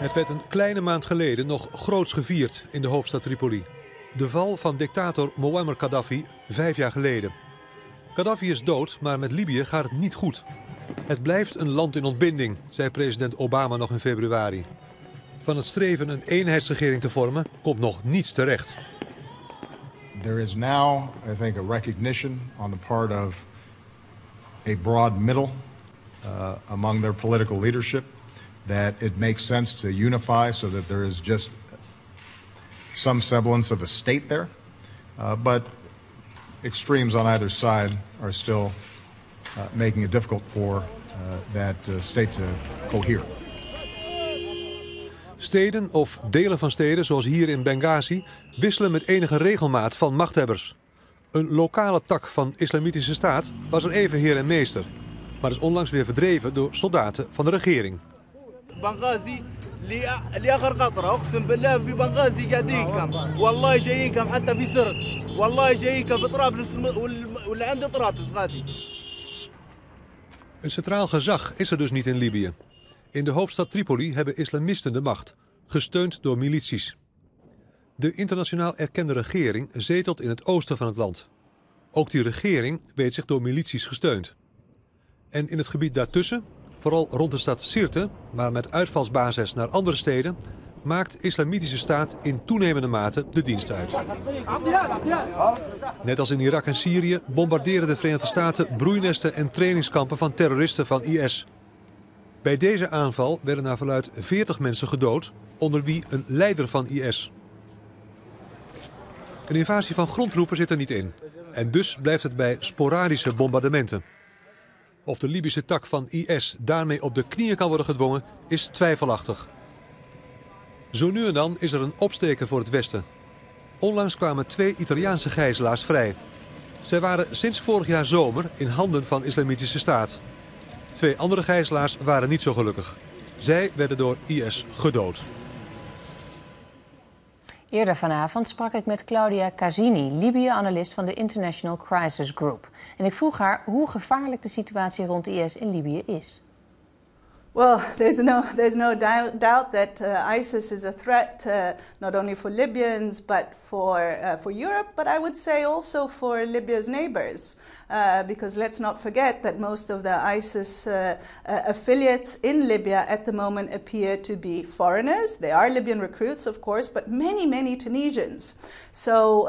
Het werd een kleine maand geleden nog groots gevierd in de hoofdstad Tripoli. De val van dictator Muammar Gaddafi 5 jaar geleden. Gaddafi is dood, maar met Libië gaat het niet goed. Het blijft een land in ontbinding, zei president Obama nog in februari. Van het streven een eenheidsregering te vormen komt nog niets terecht. There is now, I think, a recognition on the part of a broad middle among their political leadership that it makes sense to unify so that there is just some semblance of a state there. But extremes on either side are still making it difficult for that state to cohere. Steden of delen van steden, zoals hier in Benghazi, wisselen met enige regelmaat van machthebbers. Een lokale tak van Islamitische Staat was er even heer en meester, maar is onlangs weer verdreven door soldaten van de regering. Benghazi, لآخر قطرة أقسم بالله في بنغازي قاعدينكم والله جايينكم حتى في سرت والله جايينكم في طرابلس واللي عنده طرابلس غادي. Een centraal gezag is er dus niet in Libië. In de hoofdstad Tripoli hebben islamisten de macht, gesteund door milities. De internationaal erkende regering zetelt in het oosten van het land. Ook die regering weet zich door milities gesteund. En in het gebied daartussen, vooral rond de stad Sirte, maar met uitvalsbasis naar andere steden, maakt Islamitische Staat in toenemende mate de dienst uit. Net als in Irak en Syrië bombarderen de Verenigde Staten broeinesten en trainingskampen van terroristen van IS. Bij deze aanval werden naar verluidt 40 mensen gedood, onder wie een leider van IS. Een invasie van grondtroepen zit er niet in. En dus blijft het bij sporadische bombardementen. Of de Libische tak van IS daarmee op de knieën kan worden gedwongen, is twijfelachtig. Zo nu en dan is er een opsteken voor het Westen. Onlangs kwamen 2 Italiaanse gijzelaars vrij. Zij waren sinds vorig jaar zomer in handen van Islamitische Staat. 2 andere gijzelaars waren niet zo gelukkig. Zij werden door IS gedood. Eerder vanavond sprak ik met Claudia Casini, Libië-analist van de International Crisis Group. En ik vroeg haar hoe gevaarlijk de situatie rond IS in Libië is. Well, there's no doubt that ISIS is a threat not only for Libyans but for Europe, but I would say also for Libya's neighbors. Because let's not forget that most of the ISIS affiliates in Libya at the moment appear to be foreigners. They are Libyan recruits, of course, but many Tunisians. So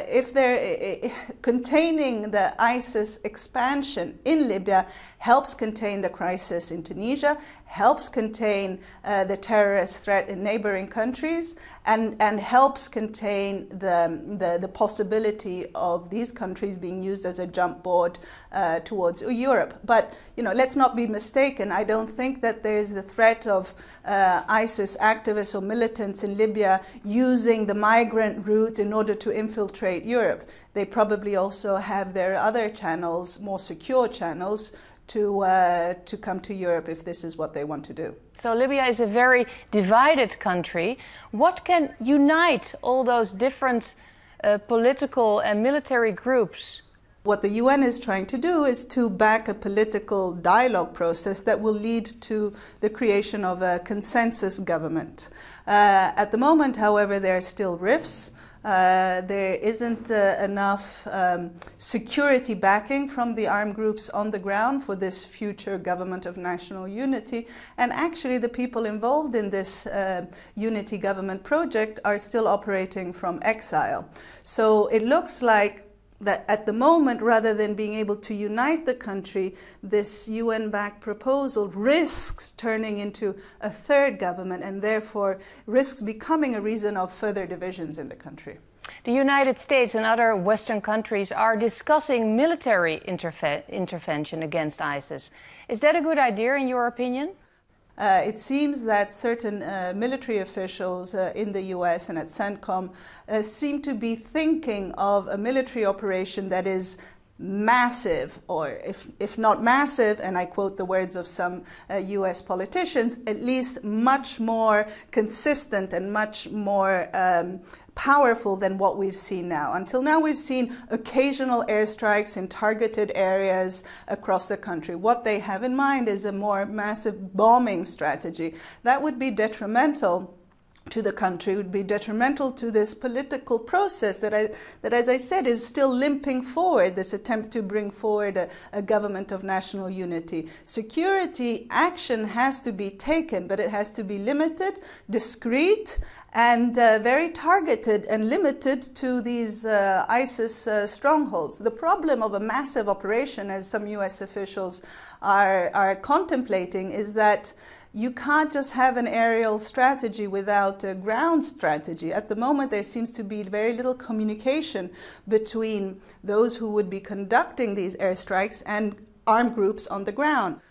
if they're containing the ISIS expansion in Libya helps contain the crisis in Tunisia, helps contain the terrorist threat in neighboring countries, and helps contain the possibility of these countries being used as a jump board towards Europe. But let's not be mistaken. I don't think that there is the threat of ISIS activists or militants in Libya using the migrant route in order to infiltrate Europe. They probably also have their other channels, more secure channels, to come to Europe if this is what they want to do. So Libya is a very divided country. What can unite all those different political and military groups? What the UN is trying to do is to back a political dialogue process that will lead to the creation of a consensus government. At the moment, however, there are still rifts. There isn't enough security backing from the armed groups on the ground for this future government of national unity. And actually the people involved in this unity government project are still operating from exile. So it looks like that at the moment, rather than being able to unite the country, this UN-backed proposal risks turning into a third government and therefore risks becoming a reason of further divisions in the country. The United States and other Western countries are discussing military intervention against ISIS. Is that a good idea in your opinion? It seems that certain military officials in the US and at CENTCOM seem to be thinking of a military operation that is massive, or if not massive, and I quote the words of some US politicians, at least much more consistent and much more powerful than what we've seen now. Until now, we've seen occasional airstrikes in targeted areas across the country. What they have in mind is a more massive bombing strategy. That would be detrimental to the country, would be detrimental to this political process that, as I said, is still limping forward, this attempt to bring forward a government of national unity. Security action has to be taken, but it has to be limited, discreet, and very targeted and limited to these ISIS strongholds. The problem of a massive operation, as some US officials are contemplating, is that you can't just have an aerial strategy without a ground strategy. At the moment, there seems to be very little communication between those who would be conducting these airstrikes and armed groups on the ground.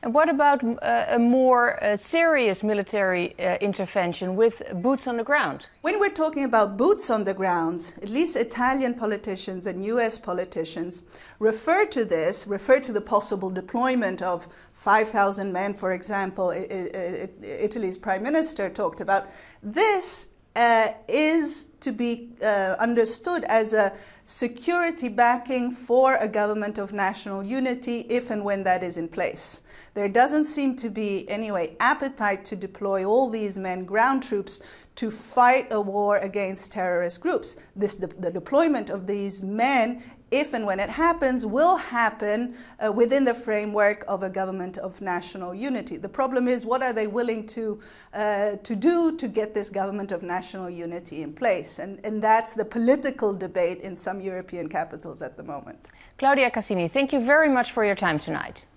And what about a more serious military intervention with boots on the ground? When we're talking about boots on the ground, at least Italian politicians and US politicians refer to the possible deployment of 5,000 men, for example, Italy's prime minister talked about. This is to be understood as a security backing for a government of national unity if and when that is in place. There doesn't seem to be, anyway, appetite to deploy all these men, ground troops, to fight a war against terrorist groups. The deployment of these men, if and when it happens, will happen within the framework of a government of national unity. The problem is, what are they willing to do to get this government of national unity in place? And that's the political debate in some European capitals at the moment. Claudia Cassini, thank you very much for your time tonight.